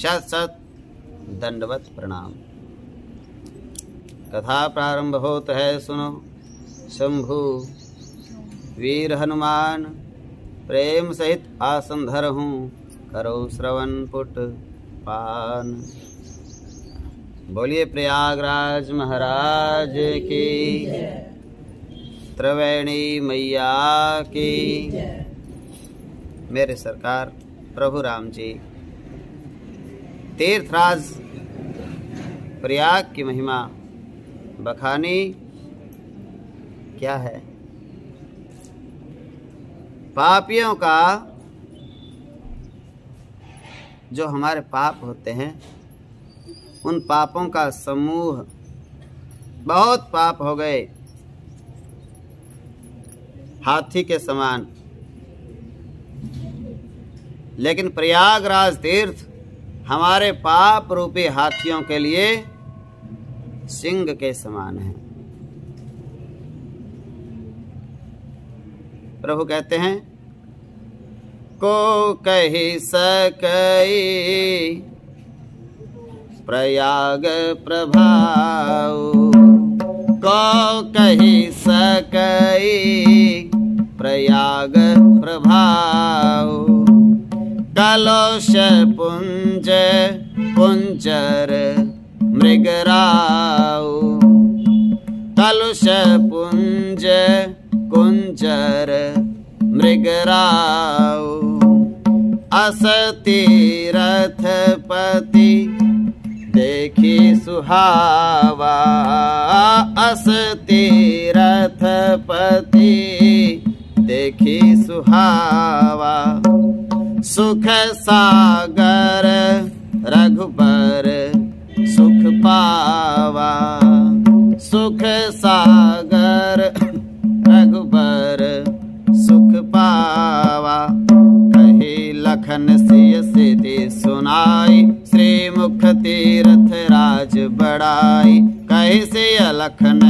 शत शत दंडवत प्रणाम। कथा प्रारंभ होता है, सुनो। शंभु वीर हनुमान प्रेम सहित आसन धरहूँ, करो श्रवण पुट पान। बोलिए प्रयागराज महाराज की, त्रिवेणी मैया की। मेरे सरकार प्रभु राम जी तीर्थराज प्रयाग की महिमा बखानी क्या है। पापियों का जो हमारे पाप होते हैं, उन पापों का समूह, बहुत पाप हो गए हाथी के समान, लेकिन प्रयागराज तीर्थ हमारे पाप रूपी हाथियों के लिए सिंह के समान है। प्रभु कहते हैं, को कही सकई प्रयाग प्रभाव, को कही सकई प्रयाग प्रभाव। कलश पुंज पुंजर मृगराव, कलश पुंज कुंजर मृगराव। अस तीरथपति देखी सुहावा, अस तीरथपति देखी सुहावा। सुख सागर रघुबर सुख पावा, सुख सागर रघुबर सुख पावा। कही लखन सिय सिद्धि सुनाई, श्रीमुख तीरथ राज बड़ाई। कही सिय लखन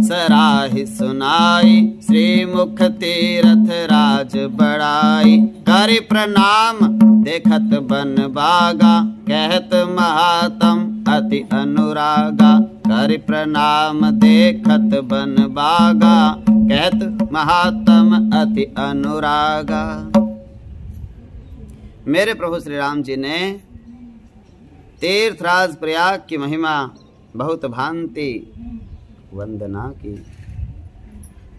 सराहि सुनाई, श्रीमुख तीरथ राज बड़ाई। करि प्रणाम देखत बन बागा, कहत महात्म अति अनुरागा। करि प्रणाम देखत बन बागा, कहत महात्म अति अनुरागा। मेरे प्रभु श्री राम जी ने तीर्थराज प्रयाग की महिमा बहुत भांति वंदना की।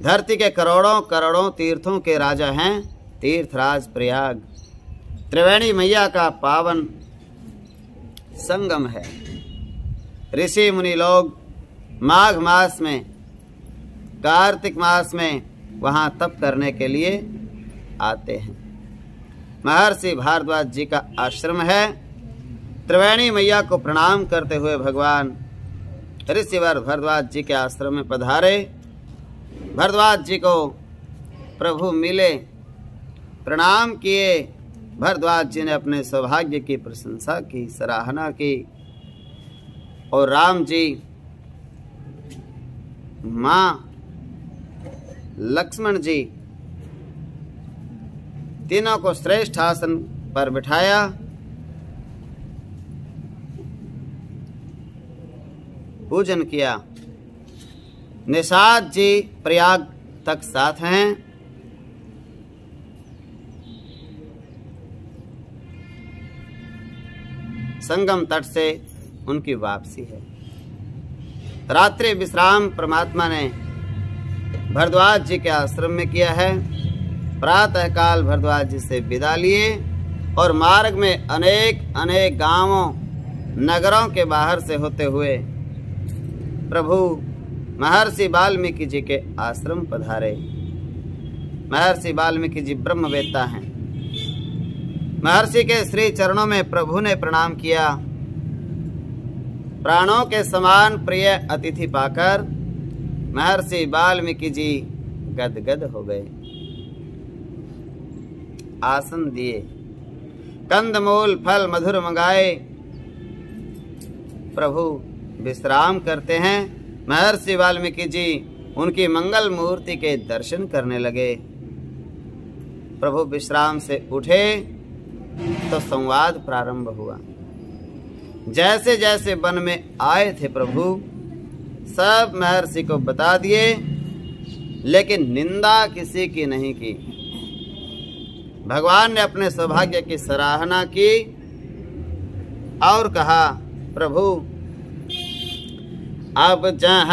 धरती के करोड़ों करोड़ों तीर्थों के राजा हैं तीर्थराज प्रयाग। त्रिवेणी मैया का पावन संगम है। ऋषि मुनि लोग माघ मास में, कार्तिक मास में वहाँ तप करने के लिए आते हैं। महर्षि भारद्वाज जी का आश्रम है। त्रिवेणी मैया को प्रणाम करते हुए भगवान ऋषिवर भरद्वाज जी के आश्रम में पधारे। भरद्वाज जी को प्रभु मिले, प्रणाम किए। भरद्वाज जी ने अपने सौभाग्य की प्रशंसा की, सराहना की। और राम जी, माँ, लक्ष्मण जी तीनों को श्रेष्ठ आसन पर बिठाया। पूजन किया। निषाद जी प्रयाग तक साथ हैं। संगम तट से उनकी वापसी है। रात्रि विश्राम परमात्मा ने भरद्वाज जी के आश्रम में किया है। प्रातः काल भरद्वाज जी से विदा लिए और मार्ग में अनेक अनेक गांवों नगरों के बाहर से होते हुए प्रभु महर्षि वाल्मीकि जी के आश्रम पधारे। महर्षि वाल्मीकि जी ब्रह्मवेत्ता हैं। महर्षि के श्री चरणों में प्रभु ने प्रणाम किया। प्राणों के समान प्रिय अतिथि पाकर महर्षि वाल्मीकि जी गदगद हो गए। आसन दिए, कंदमूल फल मधुर मंगाए। प्रभु विश्राम करते हैं। महर्षि वाल्मीकि जी उनकी मंगल मूर्ति के दर्शन करने लगे। प्रभु विश्राम से उठे तो संवाद प्रारंभ हुआ। जैसे जैसे वन में आए थे प्रभु, सब महर्षि को बता दिए, लेकिन निंदा किसी की नहीं की। भगवान ने अपने सौभाग्य की सराहना की और कहा, प्रभु अब जह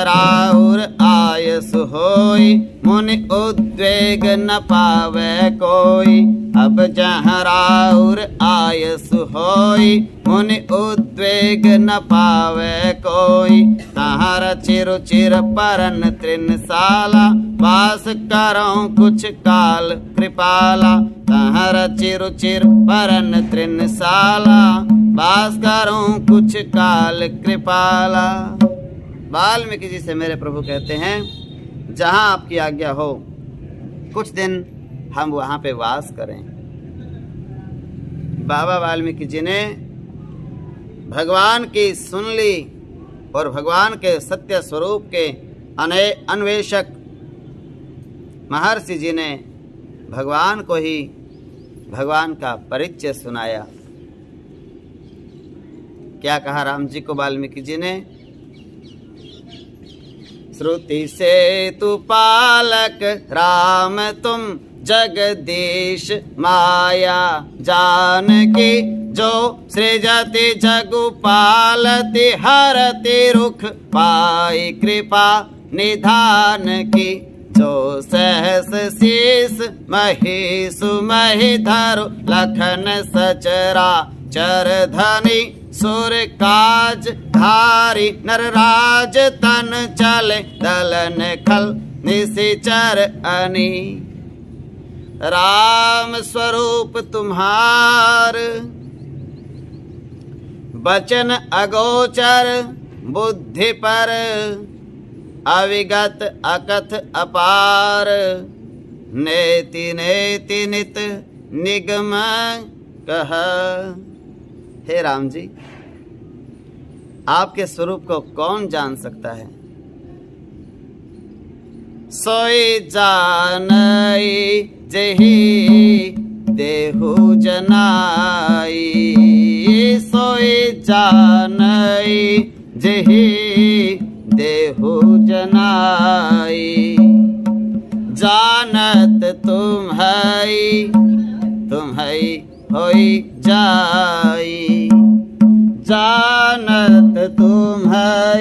राहुर आयस होई, मुनि उद्वेग न पावे कोई। अब जह राहुर आयस होई, मुनि उद्वेग न पावे कोई। तहर चिरु चिर परन तृणशाला, वास करो कुछ काल कृपाला। तहर चिरु चिर परन तृणशाला, वास करो कुछ काल कृपाला। वाल्मीकि जी से मेरे प्रभु कहते हैं, जहाँ आपकी आज्ञा हो कुछ दिन हम वहाँ पे वास करें। बाबा वाल्मीकि जी ने भगवान की सुन ली और भगवान के सत्य स्वरूप के अन्वेषक महर्षि जी ने भगवान को ही भगवान का परिचय सुनाया। क्या कहा राम जी को वाल्मीकि जी ने? श्रुति से तु पालक राम तुम, जगदीश माया जानकी। जो सृजति जगु पालति, हरति रुख पाई कृपा निधान की। जो सहस शीस महिषु महि धरु, लखन सचरा चर धनी। सुर काज धारी नरराज, तन चले दलन खल निशिचर अनी। राम स्वरूप तुम्हार, बचन अगोचर बुद्धि पर। अविगत अकथ अपार, नेति नेति नित निगम कह। हे राम जी, आपके स्वरूप को कौन जान सकता है? सोई जानई जेहि देहु जनाई। सोई जानई जेहि देहु जनाई। जानत तुम है होई जाई। जानत तुम है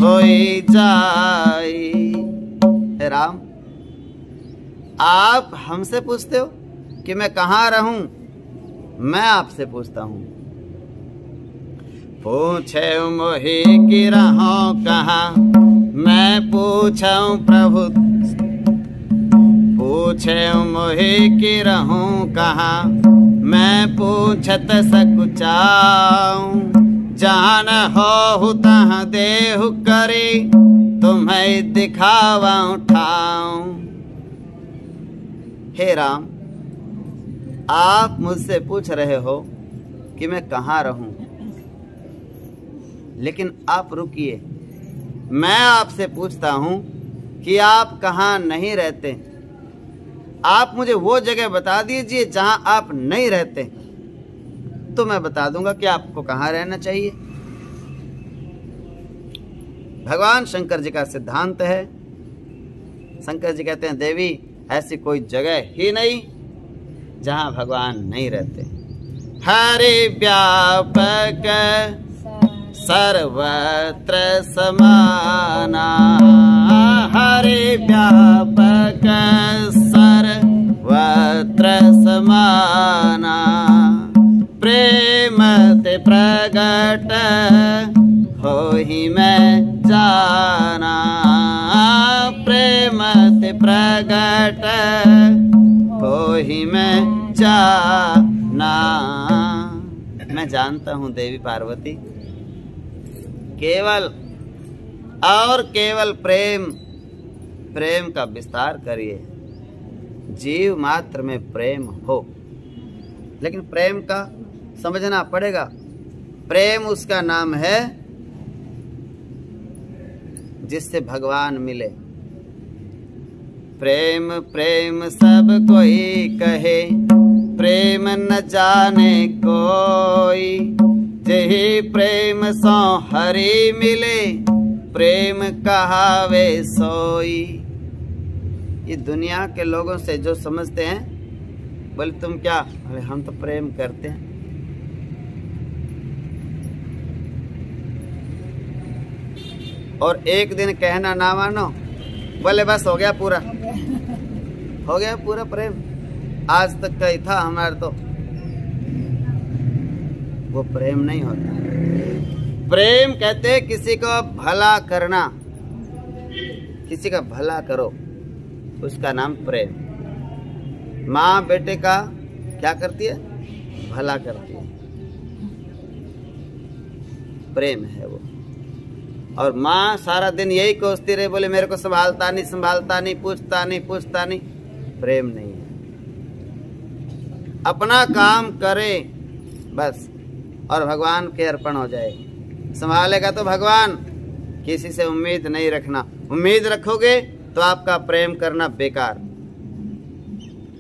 होई जाई। हे राम, आप हमसे पूछते हो कि मैं कहाँ रहूं? मैं आपसे पूछता हूँ। पूछे मोहि कि रहूं कहाँ, मैं पूछूं प्रभु। पूछे मोहि कि रहूं कहाँ, मैं पूछत सकुचाऊं। जान हो तहाँ देहु करी, तुम्हें दिखावा ठाऊं। हे राम, आप मुझसे पूछ रहे हो कि मैं कहाँ रहूं, लेकिन आप रुकिए, मैं आपसे पूछता हूं कि आप कहाँ नहीं रहते। आप मुझे वो जगह बता दीजिए जहां आप नहीं रहते, तो मैं बता दूंगा कि आपको कहाँ रहना चाहिए। भगवान शंकर जी का सिद्धांत है। शंकर जी कहते हैं, देवी ऐसी कोई जगह ही नहीं जहां भगवान नहीं रहते। हरि व्यापक सर्वत्र समाना। हरि व्यापक सर्वत्र समाना। प्रेम ते प्रगट होहि मैं जाना। प्रेम ते प्रगट होहि मैं जाना। मैं जानता हूँ देवी पार्वती, केवल और केवल प्रेम का विस्तार करिए। जीव मात्र में प्रेम हो, लेकिन प्रेम का समझना पड़ेगा। प्रेम उसका नाम है जिससे भगवान मिले। प्रेम प्रेम सब कोई कहे, प्रेम न जाने कोई। जेहि प्रेम सो हरि मिले, प्रेम कहावे सोई। ये दुनिया के लोगों से जो समझते हैं, बोले तुम क्या, अरे हम तो प्रेम करते हैं। और एक दिन कहना ना मानो, बोले बस हो गया पूरा, हो गया पूरा प्रेम, आज तक का ही था हमारा। तो वो प्रेम नहीं होता। प्रेम कहते किसी को भला करना, किसी का भला करो, उसका नाम प्रेम। माँ बेटे का क्या करती है, भला करती है, प्रेम है वो। और माँ सारा दिन यही कोसती रहे, बोले मेरे को संभालता नहीं, संभालता नहीं, पूछता नहीं, पूछता नहीं, प्रेम नहीं है। अपना काम करे बस, और भगवान के अर्पण हो जाए। संभालेगा तो भगवान, किसी से उम्मीद नहीं रखना। उम्मीद रखोगे तो आपका प्रेम करना बेकार।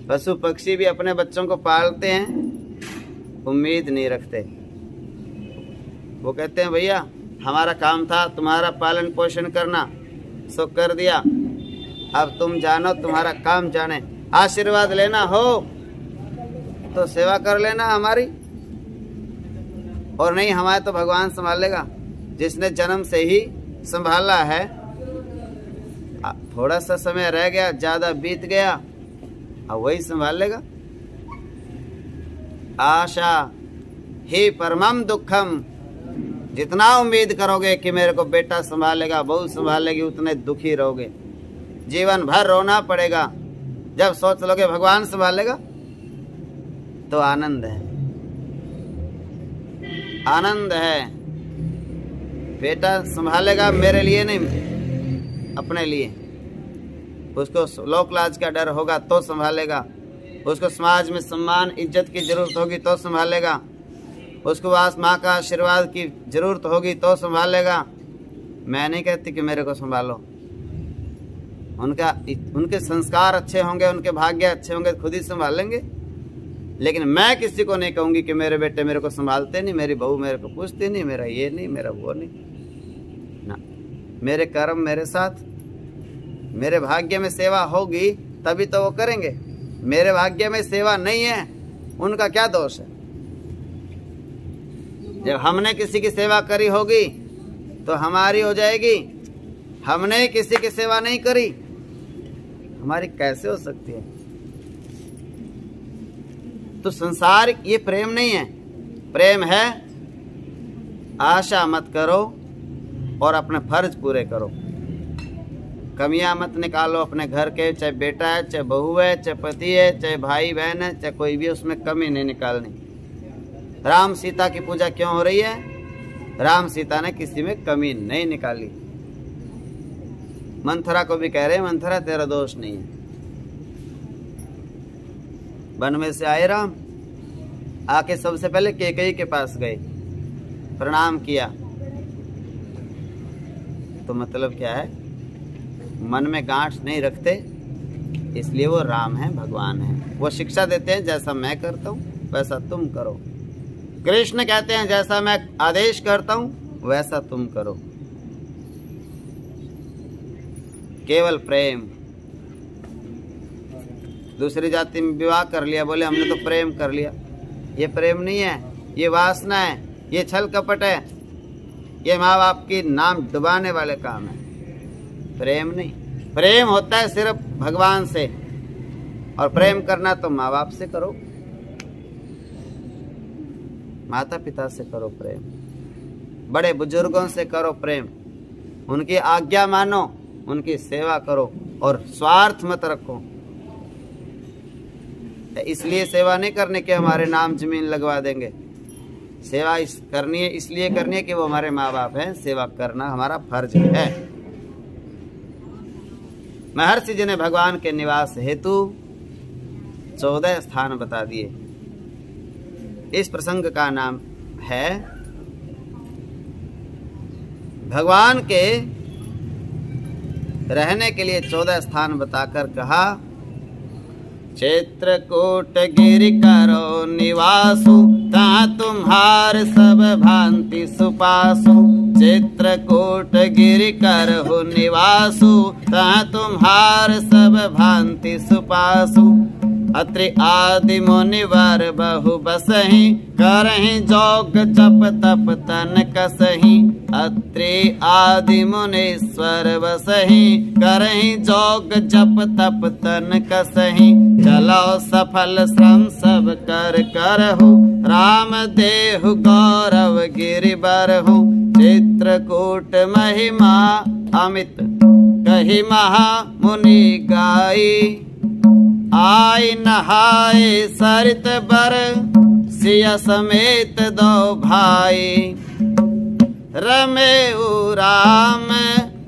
पशु पक्षी भी अपने बच्चों को पालते हैं, उम्मीद नहीं रखते। वो कहते हैं भैया हमारा काम था तुम्हारा पालन पोषण करना, सो कर दिया, अब तुम जानो, तुम्हारा काम जाने। आशीर्वाद लेना हो तो सेवा कर लेना हमारी, और नहीं हमारे तो भगवान संभालेगा। जिसने जन्म से ही संभाला है, थोड़ा सा समय रह गया, ज्यादा बीत गया, अब वही संभाल लेगा। आशा ही परमम दुखम, जितना उम्मीद करोगे कि मेरे को बेटा संभालेगा, बहू संभालेगी, उतने दुखी रहोगे, जीवन भर रोना पड़ेगा। जब सोच लोगे भगवान संभालेगा तो आनंद है, आनंद है। बेटा संभालेगा मेरे लिए नहीं, अपने लिए। उसको लोक लाज का डर होगा तो संभालेगा, उसको समाज में सम्मान इज्जत की जरूरत होगी तो संभालेगा, उसको माँ का आशीर्वाद की जरूरत होगी तो संभालेगा। मैं नहीं कहती कि मेरे को संभालो, उनके संस्कार अच्छे होंगे, उनके भाग्य अच्छे होंगे, खुद ही संभालेंगे। लेकिन मैं किसी को नहीं कहूंगी कि मेरे बेटे मेरे को संभालते नहीं, मेरी बहू मेरे को पूछती नहीं, मेरा ये नहीं, मेरा वो नहीं ना। मेरे कर्म मेरे साथ, मेरे भाग्य में सेवा होगी तभी तो वो करेंगे। मेरे भाग्य में सेवा नहीं है, उनका क्या दोष है। जब हमने किसी की सेवा करी होगी तो हमारी हो जाएगी, हमने किसी की सेवा नहीं करी, हमारी कैसे हो सकती है। तो संसार ये प्रेम नहीं है। प्रेम है आशा मत करो और अपने फर्ज पूरे करो, कमियां मत निकालो अपने घर के, चाहे बेटा है, चाहे बहू है, चाहे पति है, चाहे भाई बहन है, चाहे कोई भी, उसमें कमी नहीं निकालनी। राम सीता की पूजा क्यों हो रही है, राम सीता ने किसी में कमी नहीं निकाली। मंथरा को भी कह रहे हैं मंथरा तेरा दोष नहीं है। वन में से आए राम, आके सबसे पहले कैकेयी के पास गए, प्रणाम किया। तो मतलब क्या है, मन में गांठ नहीं रखते, इसलिए वो राम है, भगवान है। वो शिक्षा देते हैं जैसा मैं करता हूँ वैसा तुम करो। कृष्ण कहते हैं जैसा मैं आदेश करता हूँ वैसा तुम करो। केवल प्रेम। दूसरी जाति में विवाह कर लिया, बोले हमने तो प्रेम कर लिया, ये प्रेम नहीं है, ये वासना है, ये छल कपट है, ये माँ बाप की नाम डुबाने वाले काम है। प्रेम नहीं, प्रेम होता है सिर्फ भगवान से, और प्रेम करना तो माँ बाप से करो, माता पिता से करो प्रेम, बड़े बुजुर्गों से करो प्रेम, उनकी आज्ञा मानो, उनकी सेवा करो और स्वार्थ मत रखो। इसलिए सेवा नहीं करने के हमारे नाम जमीन लगवा देंगे। सेवा करनी है, इसलिए करनी है कि वो हमारे माँ बाप हैं, सेवा करना हमारा फर्ज है। महर्षि जी ने भगवान के निवास हेतु 14 स्थान बता दिए। इस प्रसंग का नाम है भगवान के रहने के लिए 14 स्थान बताकर कहा, चित्रकूट गिरि करो निवासु, ता तुम्हार सब भांति सुपासु। चित्रकूट गिरि करहु निवासु, ता तुम्हार सब भांति सुपासु। अत्रि आदि मुनिवर बहु बसहि, करहि जोग जप तप तन कसहि। अत्रि आदि मुनीश्वर बसहि, करहि जोग जप तप तन कसहि। चलो सफल श्रम सब कर करहु, राम देहु गौरव गिरि बरहु। चित्रकूट महिमा अमित कहि महा मुनि गाई, आय नहाए सरित बर सिया समेत दो भाई। रमेउ राम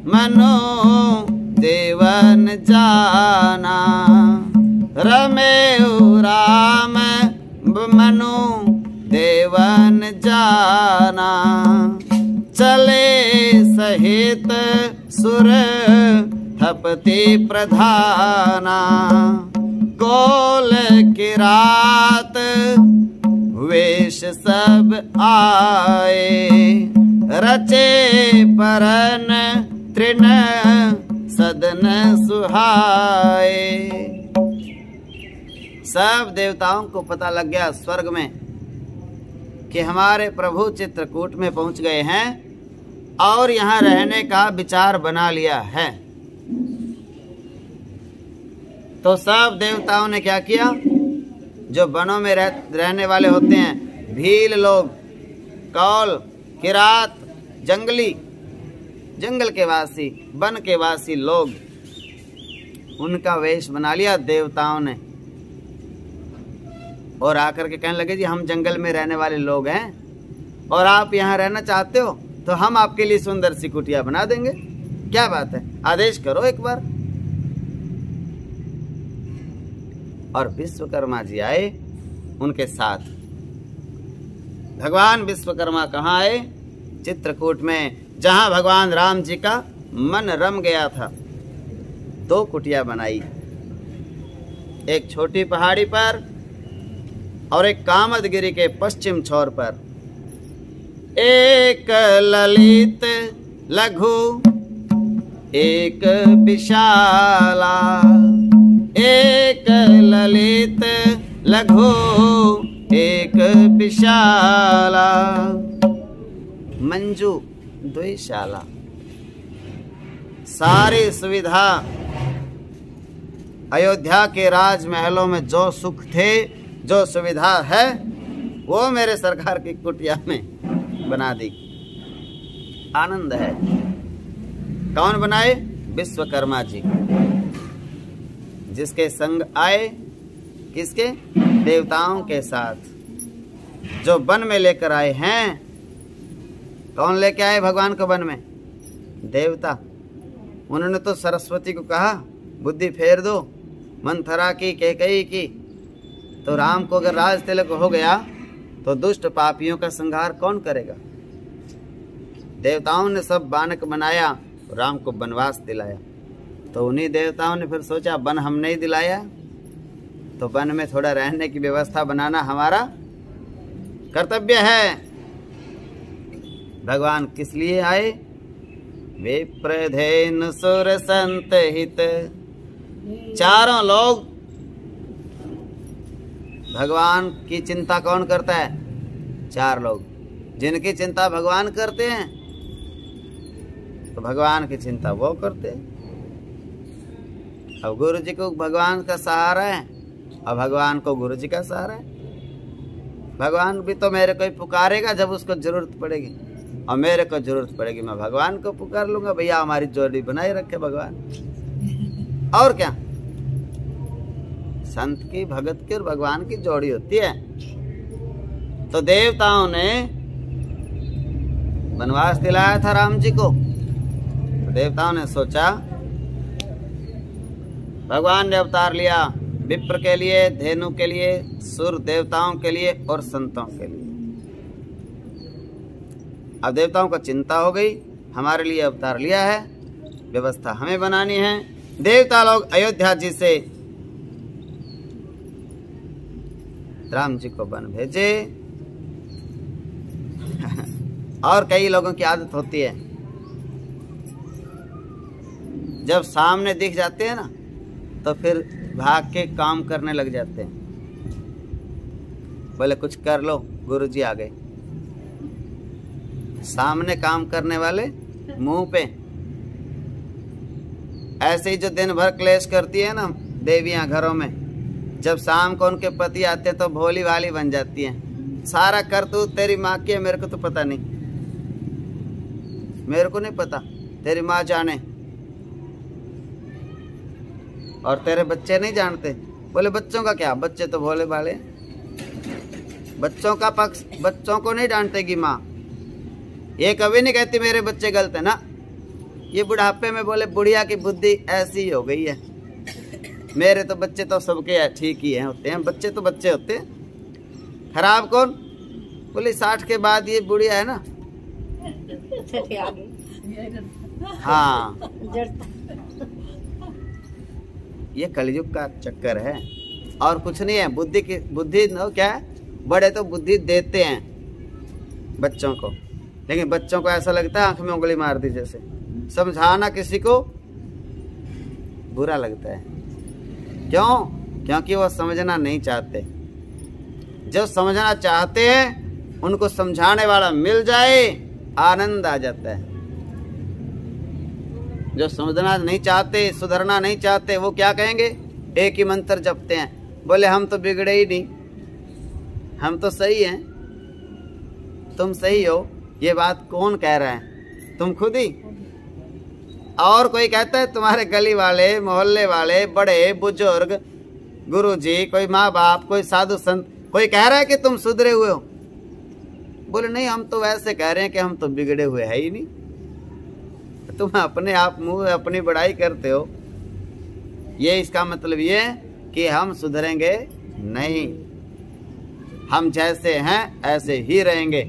मनो देवन जाना, रमेउ राम मनो देवन जाना। चले सहित सुर थपति प्रधाना, गोल किरात वेश सब आए। रचे परन तृण सदन सुहाए। सब देवताओं को पता लग गया स्वर्ग में कि हमारे प्रभु चित्रकूट में पहुंच गए हैं और यहाँ रहने का विचार बना लिया है। तो सब देवताओं ने क्या किया, जो वनों में रहने वाले होते हैं, भील लोग, कौल, किरात, जंगली, जंगल के वासी, वन के वासी लोग, उनका वेश बना लिया देवताओं ने और आकर के कहने लगे, जी हम जंगल में रहने वाले लोग हैं और आप यहाँ रहना चाहते हो तो हम आपके लिए सुंदर सी कुटिया बना देंगे। क्या बात है, आदेश करो एक बार। और विश्वकर्मा जी आए उनके साथ। भगवान विश्वकर्मा कहाँ आए? चित्रकूट में, जहां भगवान राम जी का मन रम गया था। 2 कुटिया बनाई, एक छोटी पहाड़ी पर और एक कामदगिरी के पश्चिम छोर पर। एक ललित लघु एक विशाला, एक ललित लघु एक विशाला। मंजू द्विशाला। सारी सुविधा अयोध्या के राजमहलों में जो सुख थे, जो सुविधा है, वो मेरे सरकार की कुटिया में बना दी। आनंद है। कौन बनाए? विश्वकर्मा जी, जिसके संग आए, किसके? देवताओं के साथ, जो वन में लेकर आए हैं। कौन लेके आए भगवान को वन में? देवता। उन्होंने तो सरस्वती को कहा बुद्धि फेर दो, मंथरा की, कैकेयी की। तो राम को अगर राज तिलक हो गया तो दुष्ट पापियों का संहार कौन करेगा? देवताओं ने सब बानक बनाया, राम को वनवास दिलाया। तो उन्हीं देवताओं ने फिर सोचा वन हम नहीं दिलाया तो वन में थोड़ा रहने की व्यवस्था बनाना हमारा कर्तव्य है। भगवान किस लिए आए? विप्रधेनु सुर संत हित। चारों लोग, भगवान की चिंता कौन करता है? 4 लोग, जिनकी चिंता भगवान करते हैं तो भगवान की चिंता वो करते हैं। अब गुरु जी को भगवान का सहारा है और भगवान को गुरु जी का सहारा है। भगवान भी तो मेरे को ही पुकारेगा जब उसको जरूरत पड़ेगी, और मेरे को जरूरत पड़ेगी मैं भगवान को पुकार लूंगा। भैया हमारी जोड़ी बनाए रखे भगवान। और क्या, संत की, भगत की और भगवान की जोड़ी होती है। तो देवताओं ने वनवास दिलाया था राम जी को। तो देवताओं ने सोचा, भगवान ने अवतार लिया विप्र के लिए, धेनु के लिए, सुर देवताओं के लिए और संतों के लिए। अब देवताओं को चिंता हो गई, हमारे लिए अवतार लिया है व्यवस्था हमें बनानी है। देवता लोग अयोध्या जी से राम जी को वन भेजे। और कई लोगों की आदत होती है, जब सामने दिख जाते हैं ना तो फिर भाग के काम करने लग जाते हैं। बोले कुछ कर लो, गुरुजी आ गए। सामने काम करने वाले मुंह पे। ऐसे ही जो दिन भर क्लेश करती है ना देवियां घरों में, जब शाम को उनके पति आते हैं तो भोली भाली बन जाती हैं। सारा करतूत तेरी माँ की है, मेरे को तो पता नहीं, मेरे को नहीं पता, तेरी माँ जाने, और तेरे बच्चे नहीं जानते। बोले बच्चों का क्या, बच्चे तो भोले भाले, बच्चों का पक्ष, बच्चों को नहीं डांटेगी माँ। ये कभी नहीं कहती मेरे बच्चे गलत है ना। ये बुढ़ापे में बोले बुढ़िया की बुद्धि ऐसी ही हो गई है, मेरे तो बच्चे तो सबके ठीक ही हैं, होते हैं, बच्चे तो बच्चे होते हैं। खराब कौन? बोले 60 के बाद ये बुढ़िया है ना। हाँ, ये कलयुग का चक्कर है और कुछ नहीं है। बुद्धि की बुद्धि न क्या है, बड़े तो बुद्धि देते हैं बच्चों को, लेकिन बच्चों को ऐसा लगता है आंख में उंगली मार दी जैसे। समझाना किसी को बुरा लगता है। क्यों? क्योंकि वो समझना नहीं चाहते। जो समझना चाहते हैं उनको समझाने वाला मिल जाए, आनंद आ जाता है। जो समझना नहीं चाहते, सुधरना नहीं चाहते, वो क्या कहेंगे? एक ही मंत्र जपते हैं, बोले हम तो बिगड़े ही नहीं, हम तो सही हैं। तुम सही हो, ये बात कौन कह रहा है? तुम खुद ही। और कोई कहता है तुम्हारे गली वाले, मोहल्ले वाले, बड़े बुजुर्ग, गुरुजी, कोई माँ बाप, कोई साधु संत, कोई कह रहा है कि तुम सुधरे हुए हो? बोले नहीं, हम तो वैसे कह रहे हैं कि हम तो बिगड़े हुए है ही नहीं। तुम अपने आप मुंह अपनी बड़ाई करते हो। ये इसका मतलब ये कि हम सुधरेंगे नहीं, हम जैसे हैं ऐसे ही रहेंगे।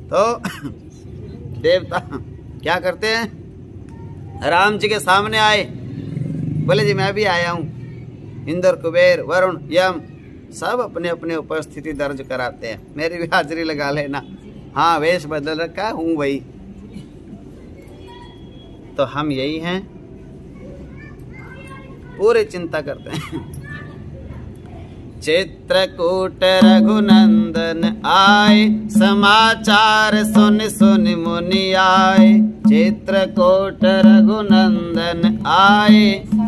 तो देवता क्या करते हैं? राम जी के सामने आए, बोले जी मैं भी आया हूँ। इंद्र, कुबेर, वरुण, यम सब अपने अपने उपस्थिति दर्ज कराते हैं। मेरी भी हाजिरी लगा लेना। हाँ, वेश बदल रखा हूँ वही। तो हम यही हैं, पूरी चिंता करते हैं। चित्रकूट रघुनंदन आए, समाचार सुन सुन मुनि आए। चित्रकूट रघुनंदन आए,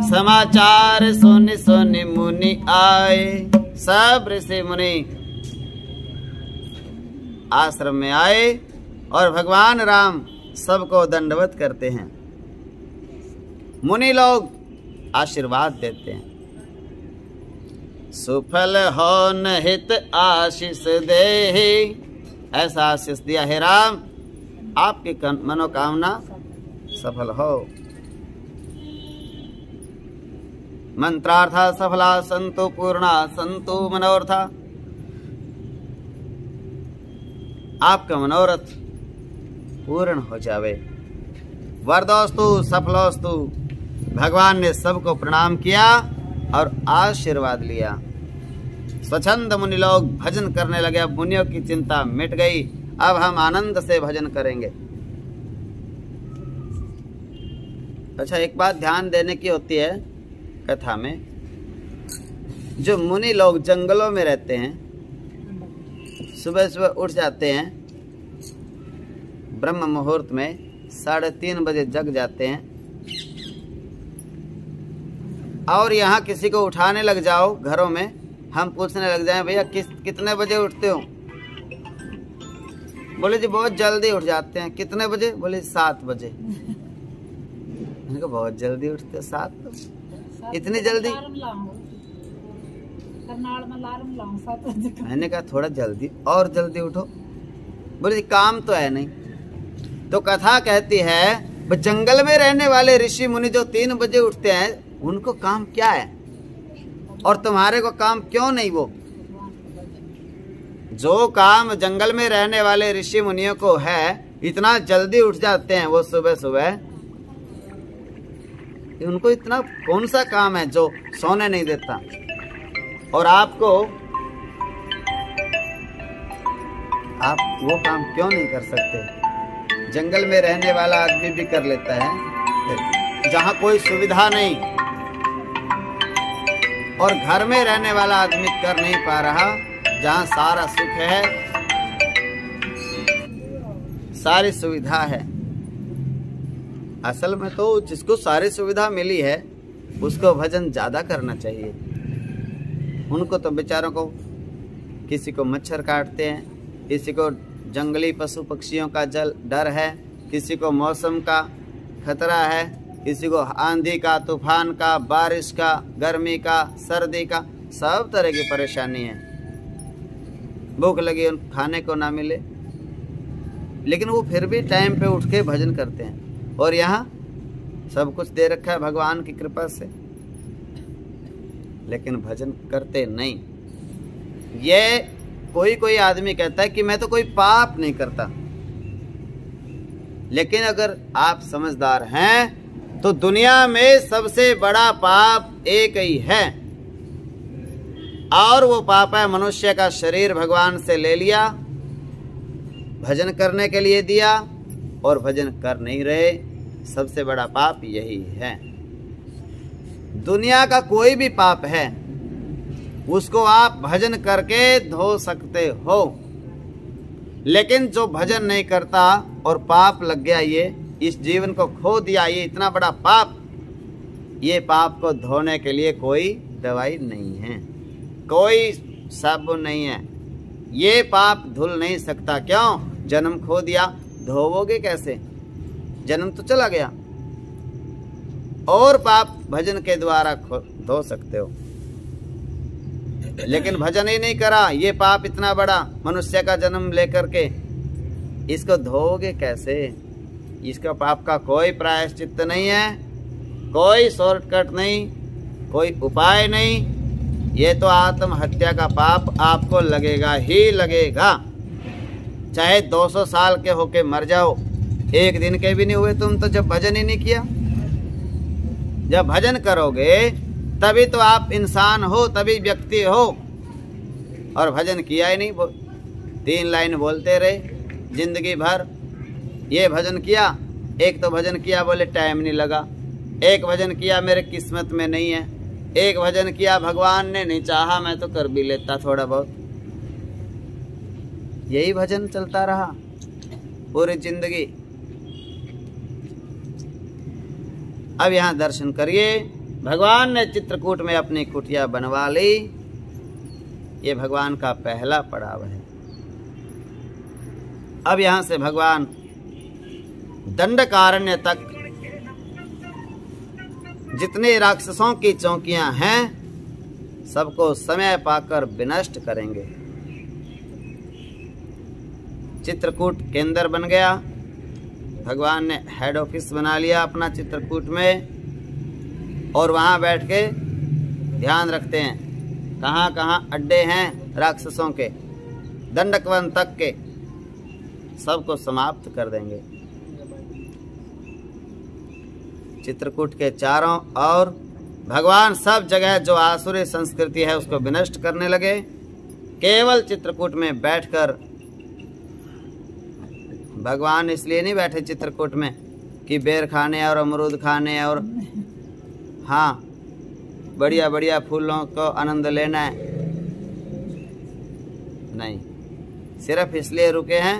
समाचार सुन सुन मुनि आए। सब ऋषि मुनि आश्रम में आए और भगवान राम सबको दंडवत करते हैं। मुनि लोग आशीर्वाद देते हैं। सुफल हो हित आशीष देहि, ऐसा आशीष दिया है राम, आपकी मनोकामना सफल हो। मंत्रार्था सफला संतु पूर्णा संतु मनोरथा, आपका मनोरथ पूर्ण हो जावे। वरदोस्तु सफलोस्तु। भगवान ने सबको प्रणाम किया और आशीर्वाद लिया। स्वच्छंद मुनि लोग भजन करने लगे। अब मुनियों की चिंता मिट गई, अब हम आनंद से भजन करेंगे। अच्छा, एक बात ध्यान देने की होती है कथा में। जो मुनि लोग जंगलों में रहते हैं, सुबह सुबह उठ जाते हैं, ब्रह्म मुहूर्त में 3:30 बजे जग जाते हैं, और यहाँ किसी को उठाने लग जाओ घरों में, हम पूछने लग जाएं भैया कितने बजे उठते हो? बोले जी बहुत जल्दी उठ जाते हैं। कितने बजे? बोले 7 बजे। मैंने कहा बहुत जल्दी उठते हो, 7? इतनी जल्दी? मैंने कहा थोड़ा जल्दी और जल्दी उठो। बोले जी काम तो है नहीं। तो कथा कहती है जंगल में रहने वाले ऋषि मुनि जो 3 बजे उठते हैं, उनको काम क्या है और तुम्हारे को काम क्यों नहीं? वो जो काम जंगल में रहने वाले ऋषि मुनियों को है इतना जल्दी उठ जाते हैं वो सुबह सुबह, उनको इतना कौन सा काम है जो सोने नहीं देता। और आप वो काम क्यों नहीं कर सकते? जंगल में रहने वाला आदमी भी कर लेता है जहां कोई सुविधा नहीं, और घर में रहने वाला आदमी कर नहीं पा रहा जहां सारा सुख है, सारी सुविधा है। असल में तो जिसको सारी सुविधा मिली है उसको भजन ज्यादा करना चाहिए। उनको तो बेचारों को, किसी को मच्छर काटते हैं, किसी को जंगली पशु पक्षियों का डर है, किसी को मौसम का खतरा है, किसी को आंधी का, तूफान का, बारिश का, गर्मी का, सर्दी का, सब तरह की परेशानी है। भूख लगी, उन खाने को ना मिले, लेकिन वो फिर भी टाइम पे उठ के भजन करते हैं। और यहाँ सब कुछ दे रखा है भगवान की कृपा से, लेकिन भजन करते नहीं। ये कोई आदमी कहता है कि मैं तो कोई पाप नहीं करता, लेकिन अगर आप समझदार हैं तो दुनिया में सबसे बड़ा पाप एक ही है, और वो पाप है मनुष्य का शरीर भगवान से ले लिया, भजन करने के लिए दिया और भजन कर नहीं रहे। सबसे बड़ा पाप यही है। दुनिया का कोई भी पाप है उसको आप भजन करके धो सकते हो, लेकिन जो भजन नहीं करता और पाप लग गया, ये इस जीवन को खो दिया, ये इतना बड़ा पाप, ये पाप को धोने के लिए कोई दवाई नहीं है, कोई साबुन नहीं है। ये पाप धुल नहीं सकता। क्यों? जन्म खो दिया, धोवोगे कैसे? जन्म तो चला गया। और पाप भजन के द्वारा धो सकते हो, लेकिन भजन ही नहीं करा, ये पाप इतना बड़ा मनुष्य का जन्म लेकर के, इसको धोओगे कैसे? इसका पाप का कोई प्रायश्चित्त नहीं है, कोई शॉर्टकट नहीं, कोई उपाय नहीं। ये तो आत्महत्या का पाप आपको लगेगा ही लगेगा, चाहे 200 साल के होके मर जाओ। एक दिन के भी नहीं हुए तुम तो, जब भजन ही नहीं किया। जब भजन करोगे तभी तो आप इंसान हो, तभी व्यक्ति हो। और भजन किया ही नहीं, 3 लाइन बोलते रहे जिंदगी भर। ये भजन किया, एक तो भजन किया बोले टाइम नहीं लगा, एक भजन किया मेरे किस्मत में नहीं है, एक भजन किया भगवान ने नहीं चाहा, मैं तो कर भी लेता थोड़ा बहुत। यही भजन चलता रहा पूरी जिंदगी। अब यहाँ दर्शन करिए, भगवान ने चित्रकूट में अपनी कुटिया बनवा ली। ये भगवान का पहला पड़ाव है। अब यहाँ से भगवान दंडकारण्य तक जितने राक्षसों की चौकियां हैं सबको समय पाकर विनष्ट करेंगे। चित्रकूट केंद्र बन गया, भगवान ने हेड ऑफिस बना लिया अपना चित्रकूट में, और वहाँ बैठ के ध्यान रखते हैं कहाँ कहाँ अड्डे हैं राक्षसों के, दंडकवन तक के सबको समाप्त कर देंगे। चित्रकूट के चारों ओर भगवान सब जगह जो आसुरी संस्कृति है उसको विनष्ट करने लगे। केवल चित्रकूट में बैठकर, भगवान इसलिए नहीं बैठे चित्रकूट में कि बेर खाने और अमरूद खाने और हाँ बढ़िया बढ़िया फूलों को आनंद लेना है, नहीं, सिर्फ इसलिए रुके हैं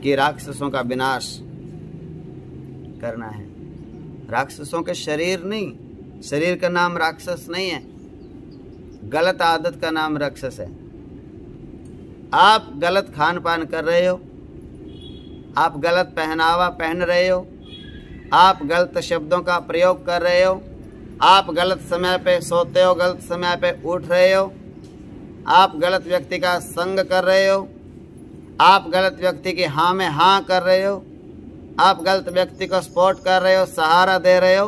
कि राक्षसों का विनाश करना है। राक्षसों के शरीर नहीं, शरीर का नाम राक्षस नहीं है, गलत आदत का नाम राक्षस है। आप गलत खान पान कर रहे हो, आप गलत पहनावा पहन रहे हो, आप गलत शब्दों का प्रयोग कर रहे हो, आप गलत समय पे सोते हो, गलत समय पे उठ रहे हो, आप गलत व्यक्ति का संग कर रहे हो, आप गलत व्यक्ति की हाँ में हाँ कर रहे हो, आप गलत व्यक्ति को सपोर्ट कर रहे हो, सहारा दे रहे हो,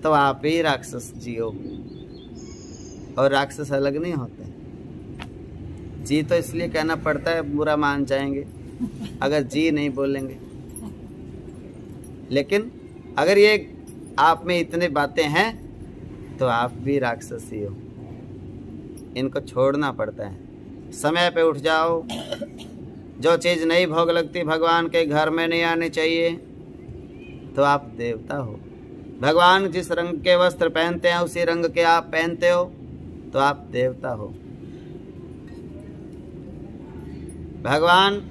तो आप ही राक्षस जियो। और राक्षस अलग नहीं होते जी, तो इसलिए कहना पड़ता है, बुरा मान जाएंगे। अगर जी नहीं बोलेंगे। लेकिन अगर ये आप में इतने बातें हैं तो आप भी राक्षसी हो। इनको छोड़ना पड़ता है। समय पे उठ जाओ। जो चीज़ नहीं भोग लगती भगवान के घर में नहीं आनी चाहिए, तो आप देवता हो। भगवान जिस रंग के वस्त्र पहनते हैं उसी रंग के आप पहनते हो, तो आप देवता हो। भगवान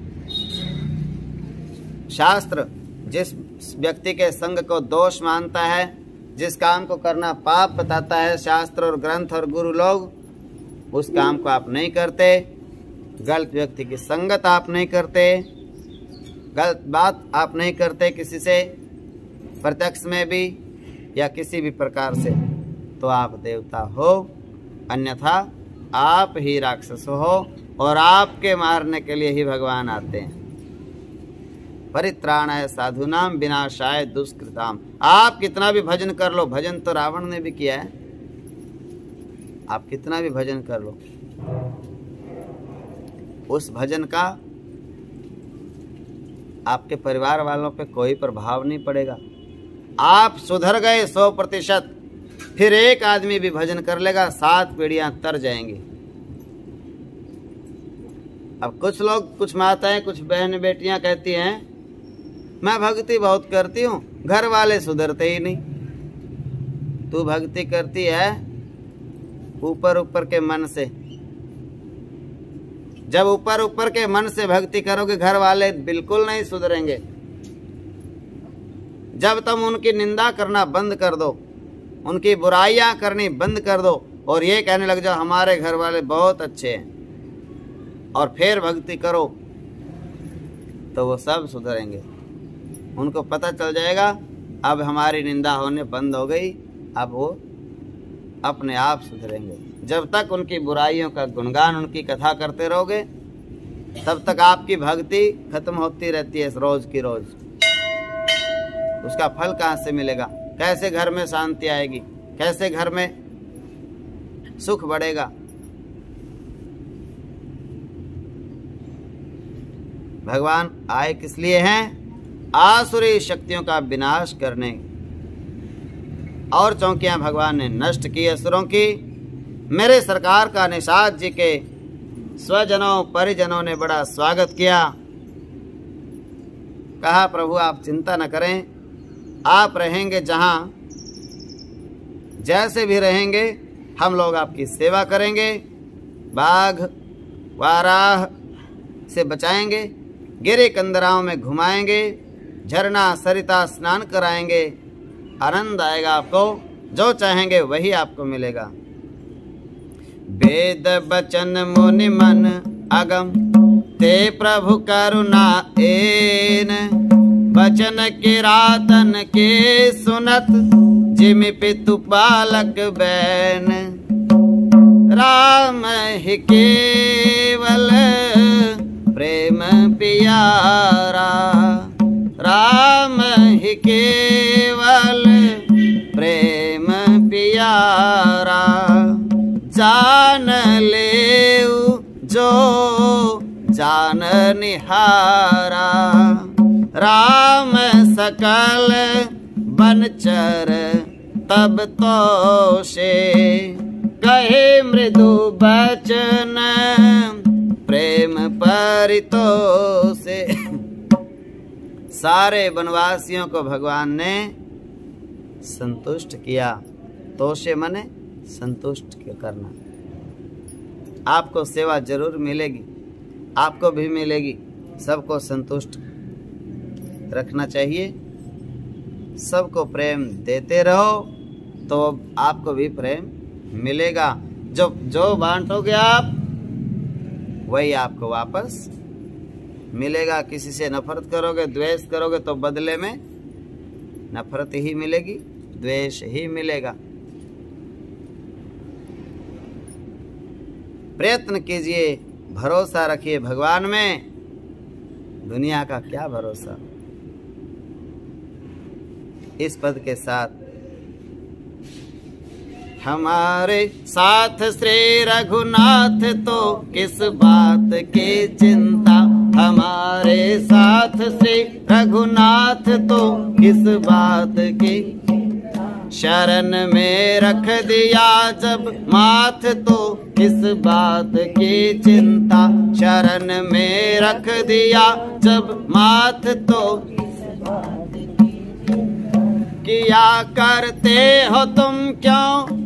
शास्त्र जिस व्यक्ति के संग को दोष मानता है, जिस काम को करना पाप बताता है, शास्त्र और ग्रंथ और गुरु लोग, उस काम को आप नहीं करते। गलत व्यक्ति की संगत आप नहीं करते, गलत बात आप नहीं करते किसी से, प्रत्यक्ष में भी या किसी भी प्रकार से, तो आप देवता हो। अन्यथा आप ही राक्षस हो और आपके मारने के लिए ही भगवान आते हैं। परित्राणाय साधूनाम विनाशाय दुष्कृताम। आप कितना भी भजन कर लो, भजन तो रावण ने भी किया है, आप कितना भी भजन कर लो, उस भजन का आपके परिवार वालों पे कोई प्रभाव नहीं पड़ेगा। आप सुधर गए 100%, फिर एक आदमी भी भजन कर लेगा, 7 पीढ़ियां तर जाएंगी। अब कुछ लोग, कुछ माताएं, कुछ बहन बेटियां कहती हैं मैं भक्ति बहुत करती हूँ, घर वाले सुधरते ही नहीं। तू भक्ति करती है ऊपर ऊपर के मन से। जब ऊपर ऊपर के मन से भक्ति करोगे, घर वाले बिल्कुल नहीं सुधरेंगे। जब तुम उनकी निंदा करना बंद कर दो, उनकी बुराइयां करनी बंद कर दो और ये कहने लग जाओ हमारे घर वाले बहुत अच्छे हैं, और फिर भक्ति करो, तो वो सब सुधरेंगे। उनको पता चल जाएगा अब हमारी निंदा होने बंद हो गई, अब वो अपने आप सुधरेंगे। जब तक उनकी बुराइयों का गुणगान, उनकी कथा करते रहोगे, तब तक आपकी भक्ति खत्म होती रहती है रोज की रोज। उसका फल कहाँ से मिलेगा? कैसे घर में शांति आएगी? कैसे घर में सुख बढ़ेगा? भगवान आए किस लिए हैं? आसुरी शक्तियों का विनाश करने। और चौकियां भगवान ने नष्ट की असुरों की। मेरे सरकार का निषाद जी के स्वजनों परिजनों ने बड़ा स्वागत किया। कहा प्रभु आप चिंता न करें, आप रहेंगे जहां, जैसे भी रहेंगे हम लोग आपकी सेवा करेंगे, बाघ वाराह से बचाएंगे, गिरे कंदराओं में घुमाएंगे, झरना सरिता स्नान कराएंगे, आनंद आएगा आपको, जो चाहेंगे वही आपको मिलेगा। वेद बचन मुनि मन अगम, ते प्रभु करुणा एन, बचन किरातन के सुनत, जिमि पितु बालक बैन, राम ही केवल प्रेम प्यारा, राम ही केवल प्रेम प्यारा, जान लेऊ जो जान निहारा, राम सकल बनचर तब तो से, कहे मृदु बचन प्रेम परितोषे। सारे वनवासियों को भगवान ने संतुष्ट किया। तोषे मने संतुष्ट करना। आपको सेवा जरूर मिलेगी, आपको भी मिलेगी। सबको संतुष्ट रखना चाहिए, सबको प्रेम देते रहो तो आपको भी प्रेम मिलेगा। जो बांटोगे आप वही आपको वापस मिलेगा। किसी से नफरत करोगे, द्वेष करोगे तो बदले में नफरत ही मिलेगी, द्वेष ही मिलेगा। प्रयत्न कीजिए, भरोसा रखिए भगवान में। दुनिया का क्या भरोसा। इस पद के साथ हमारे साथ श्री रघुनाथ तो किस बात की चिंता, हमारे साथ श्री रघुनाथ तो किस बात की शरण में रख दिया जब माथ तो किस बात की चिंता शरण में रख दिया जब माथ तो किया करते हो तुम क्यों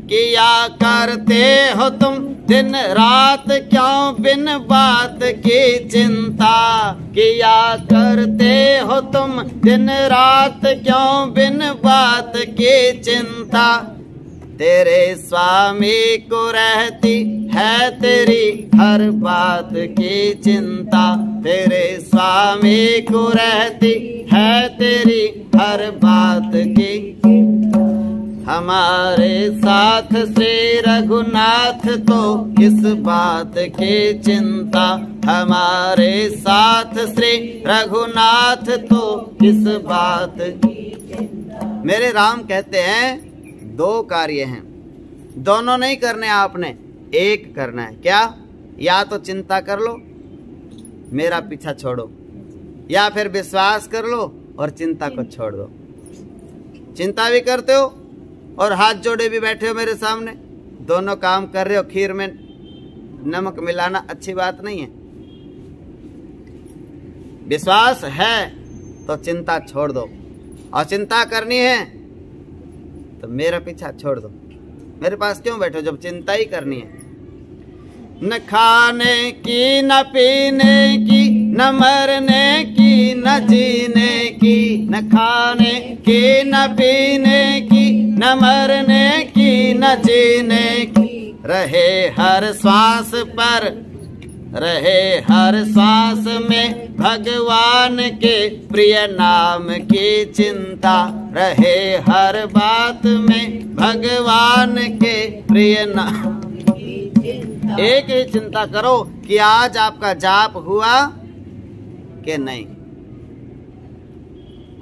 किया करते हो तुम दिन रात क्यों बिन बात की चिंता किया करते हो तुम दिन रात क्यों बिन बात की चिंता तेरे स्वामी को रहती है तेरी हर बात की चिंता तेरे स्वामी को रहती है तेरी हर बात की हमारे साथ श्री रघुनाथ तो किस बात की चिंता हमारे साथ श्री रघुनाथ तो किस बात मेरे राम कहते हैं दो कार्य हैं दोनों नहीं करने आपने एक करना है क्या या तो चिंता कर लो मेरा पीछा छोड़ो या फिर विश्वास कर लो और चिंता को छोड़ दो चिंता भी करते हो और हाथ जोड़े भी बैठे हो मेरे सामने दोनों काम कर रहे हो खीर में नमक मिलाना अच्छी बात नहीं है विश्वास है तो चिंता छोड़ दो और चिंता करनी है तो मेरा पीछा छोड़ दो मेरे पास क्यों बैठे हो जब चिंता ही करनी है न खाने की न पीने की न मरने की न जीने की न खाने की न पीने की न मरने की न जीने की रहे हर श्वास पर रहे हर श्वास में भगवान के प्रिय नाम की चिंता रहे हर बात में भगवान के प्रिय नाम एक ही चिंता करो कि आज आपका जाप हुआ कि नहीं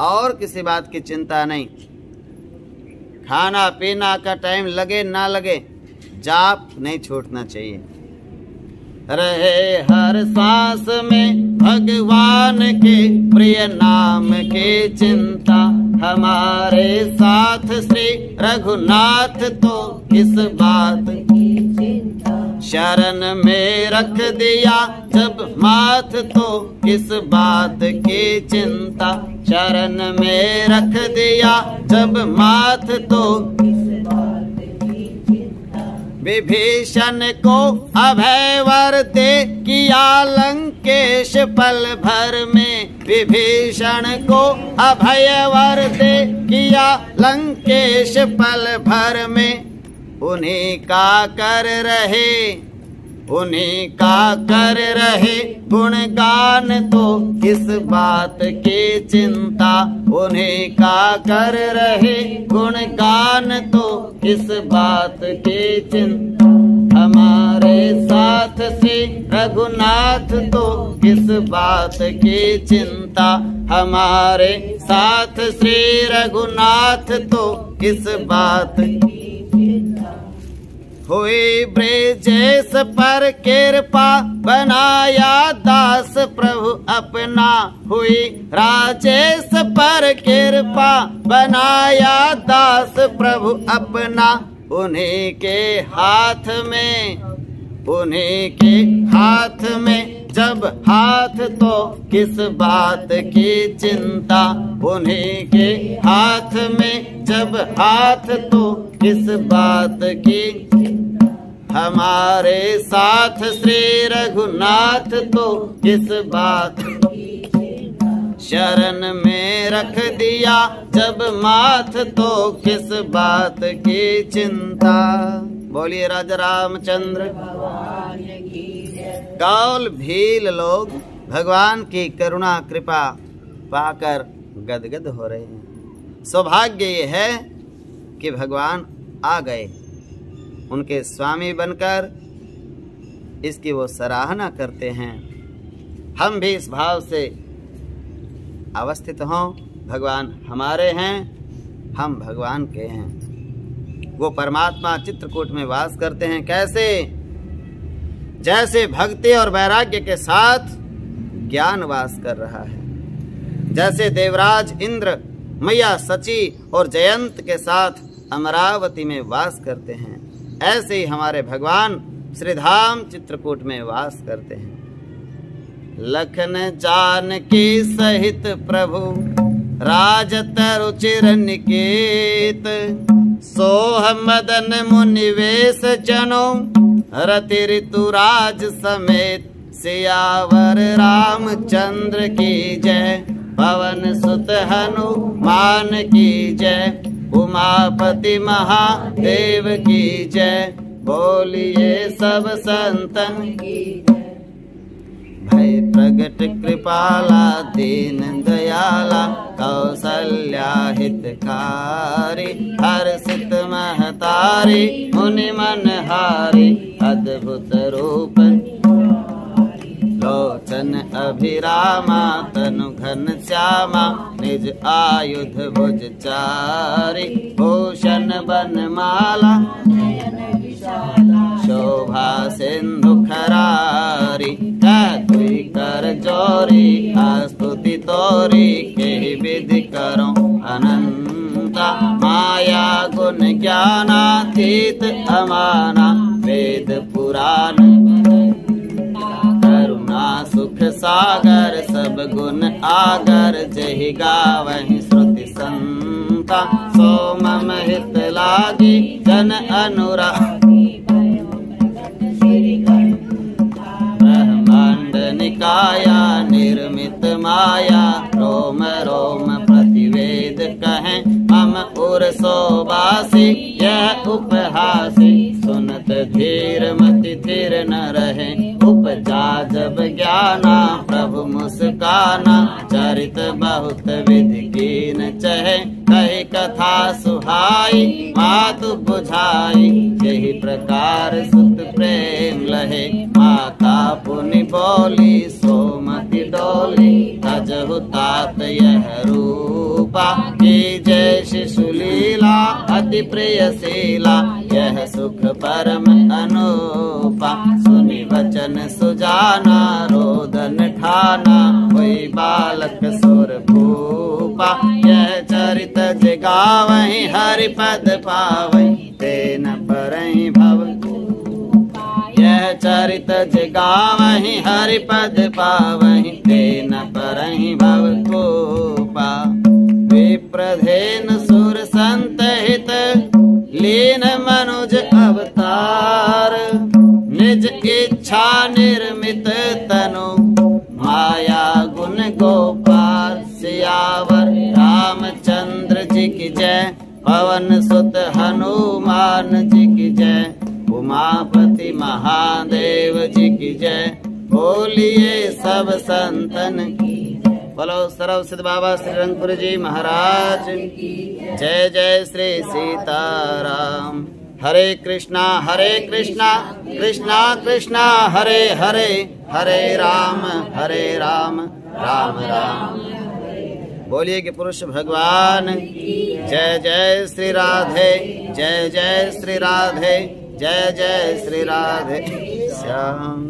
और किसी बात की चिंता नहीं खाना पीना का टाइम लगे ना लगे जाप नहीं छूटना चाहिए रहे हर सांस में भगवान के प्रिय नाम की चिंता हमारे साथ श्री रघुनाथ तो किस बात शरण में रख दिया जब माथ तो किस बात की चिंता शरण में रख दिया जब माथ तो विभीषण को अभय वर दे किया लंकेश पल भर में विभीषण को अभय वर दे किया लंकेश पल भर में उन्हीं का कर रहे गुणगान तो किस बात की चिंता उन्हीं का कर रहे गुणगान तो किस बात की चिंता हमारे साथ श्री रघुनाथ तो किस बात की चिंता हमारे साथ श्री रघुनाथ तो किस बात हुई ब्रजेश पर कृपा बनाया दास प्रभु अपना हुई राजेश पर कृपा बनाया दास प्रभु अपना उन्हीं के हाथ में जब हाथ तो किस बात की चिंता उन्हीं के हाथ में जब हाथ तो किस बात की हमारे साथ श्री रघुनाथ तो किस बात शरण में रख दिया जब माथ तो किस बात की चिंता बोलिए राजा रामचंद्र कौल भील लोग भगवान की करुणा कृपा पाकर गदगद हो रहे हैं सौभाग्य ये है कि भगवान आ गए उनके स्वामी बनकर इसकी वो सराहना करते हैं हम भी इस भाव से अवस्थित हों भगवान हमारे हैं हम भगवान के हैं वो परमात्मा चित्रकूट में वास करते हैं कैसे जैसे भक्ति और वैराग्य के साथ ज्ञान वास कर रहा है। जैसे देवराज इंद्र मैया सची और जयंत के साथ अमरावती में वास करते हैं, ऐसे ही हमारे भगवान श्रीधाम चित्रकूट में वास करते हैं। लखन जानकी सहित प्रभु राजत रुचिर निकेत, सोह मदन मुनिवेश जनो रति ऋतुराज समेत। सियावर रामचंद्र की जय, पवन सुत हनुमान की जय, उमापति महादेव की जय। बोलिए सब संतन की जय। भय प्रगट कृपाला दीन दयाला, कौसल्या हितकारी हर्षित महतारी। मुनि मनहारी अद्भुत रूप, लोचन अभिरामा तनु घन श्यामा। निज आयुध भुज चारी, भूषण बनमाला शोभा सिंधु खरारी। दुई कर जोरी स्तुति तोरी, के विधि करो अनंता। माया गुण ज्ञानातीत अमाना, वेद पुराण करुणा सुख सागर। सब गुण आगर, जहि गावहि श्रुति संता। सो मम हित लागी जन अनुरागी, ब्रह्मांड निकाया निर्मित माया। रोम रोम प्रतिवेद कहें मम उर सोबासी। यह उपहासी सुनत धीर मति थिर न रहे। उपजा जब ज्ञाना प्रभु मुस्काना। चरित बहुत विधि कीन चहे, कही कथा सुहाई मातु बुझाई। यही प्रकार सुत प्रेम लहे, माता पुनि बोली सोमति डोली। तजहु तात यह रूपा, की जय शिशु लीला अति प्रियशीला। यह सुख परम अनूपा, सुनि वचन सुजाना रोदन ठाना। कोई बालक सुर भूपा, यह चरित जगावहि हरि पद पावहि। तेन परहि भव, यह चरित जगावहि हरि पद पावहि। तेन परहि भव कोपा। विप्रधेन सुर संत हित, लीन मनुज अवतार। निज इच्छा निर्मित तनु, माया गुण गोपाल। सियावर रामचंद्र जी की जय, पवन सुत हनुमान जी की जय। उमापति महादेव जी की जय। बोलिए सब संतन की जय। बोलो सर्व सिद्ध बाबा श्री रंगपुर जी महाराज की जय। जय श्री सीताराम। हरे कृष्णा कृष्णा कृष्णा हरे हरे। हरे राम राम राम। बोलिए कि पुरुष भगवान जय। जय श्री राधे, जय जय श्री राधे, जय जय श्री राधे श्याम।